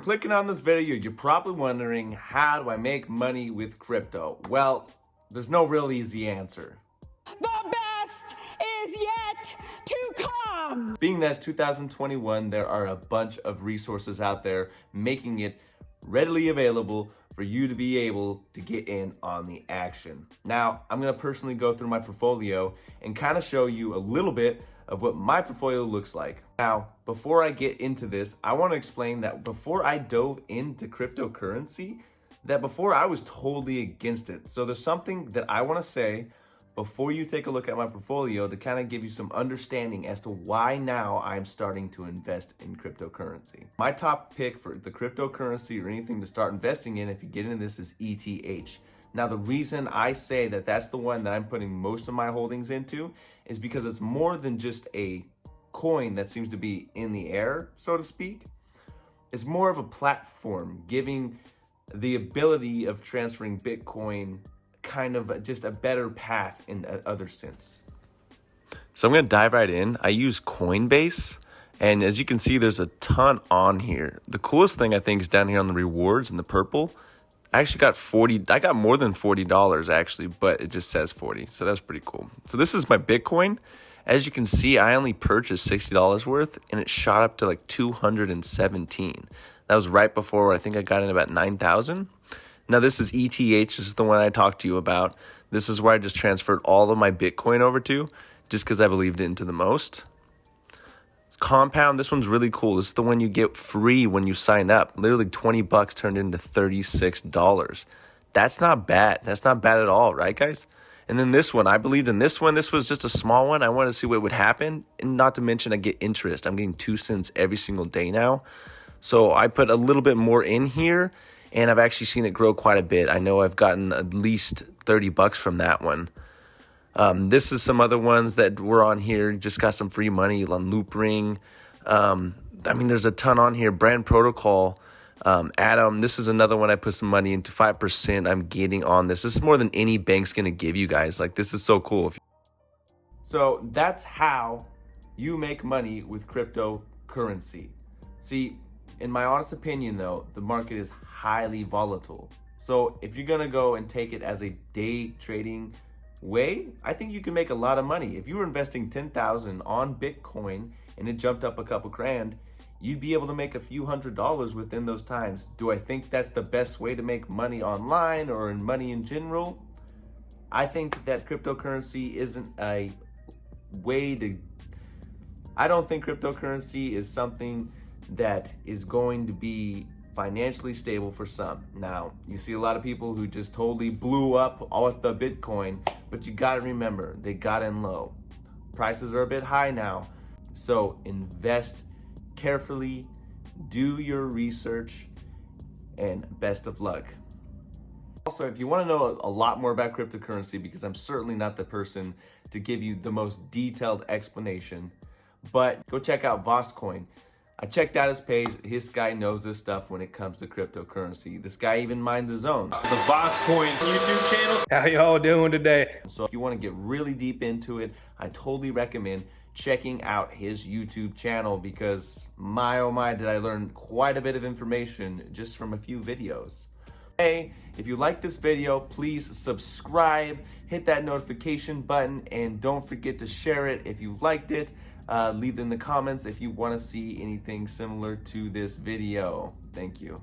Clicking on this video, you're probably wondering, how do I make money with crypto? Well, there's no real easy answer. The best is yet to come. Being that it's 2021, there are a bunch of resources out there making it readily available for you to be able to get in on the action. Now, I'm gonna personally go through my portfolio and kind of show you a little bit of what my portfolio looks like. Now, before I get into this, I want to explain that before I dove into cryptocurrency, that before I was totally against it. So there's something that I want to say before you take a look at my portfolio to kind of give you some understanding as to why now I'm starting to invest in cryptocurrency. My top pick for the cryptocurrency or anything to start investing in, if you get into this, is ETH. Now, the reason I say that that's the one that I'm putting most of my holdings into is because it's more than just a coin that seems to be in the air, so to speak. It's more of a platform giving the ability of transferring Bitcoin kind of just a better path in other sense. So I'm going to dive right in. I use Coinbase, and as you can see, there's a ton on here. The coolest thing I think is down here on the rewards in the purple. I actually got more than $40 actually, but it just says 40. So that's pretty cool. So this is my Bitcoin. As you can see, I only purchased $60 worth and it shot up to like 217. That was right before I think I got in about 9,000. Now this is ETH. This is the one I talked to you about. This is where I just transferred all of my Bitcoin over to just because I believed into the most. Compound, this one's really cool. This is the one you get free when you sign up. Literally $20 turned into $36. That's not bad. That's not bad at all, right, guys? And then this one, I believed in this one. This was just a small one. I wanted to see what would happen. And not to mention, I get interest. I'm getting 2 cents every single day now. So I put a little bit more in here, and I've actually seen it grow quite a bit. I know I've gotten at least $30 from that one. This is some other ones that were on here. Just got some free money on Loopring. I mean, there's a ton on here. Brand Protocol, Atom. This is another one I put some money into. 5% I'm getting on this. This is more than any bank's going to give you guys. Like, this is so cool. So that's how you make money with cryptocurrency. See, in my honest opinion though, the market is highly volatile. So if you're going to go and take it as a day trading way, I think you can make a lot of money. If you were investing 10,000 on Bitcoin and it jumped up a couple grand, you'd be able to make a few $100s within those times. Do I think that's the best way to make money online or in money in general? I think that cryptocurrency isn't a way to... I don't think cryptocurrency is something that is going to be financially stable for some. Now, you see a lot of people who just totally blew up with the Bitcoin, but you gotta remember, they got in low. Prices are a bit high now, so invest carefully, do your research, and best of luck. Also, if you wanna know a lot more about cryptocurrency, because I'm certainly not the person to give you the most detailed explanation, but go check out VoskCoin. I checked out his page. This guy knows this stuff when it comes to cryptocurrency. This guy even minds his own. The VoskCoin YouTube channel. How y'all doing today? So if you want to get really deep into it, I totally recommend checking out his YouTube channel because my oh my did I learn quite a bit of information just from a few videos. Hey, if you like this video, please subscribe, hit that notification button, and don't forget to share it if you liked it. Leave in the comments if you want to see anything similar to this video. Thank you.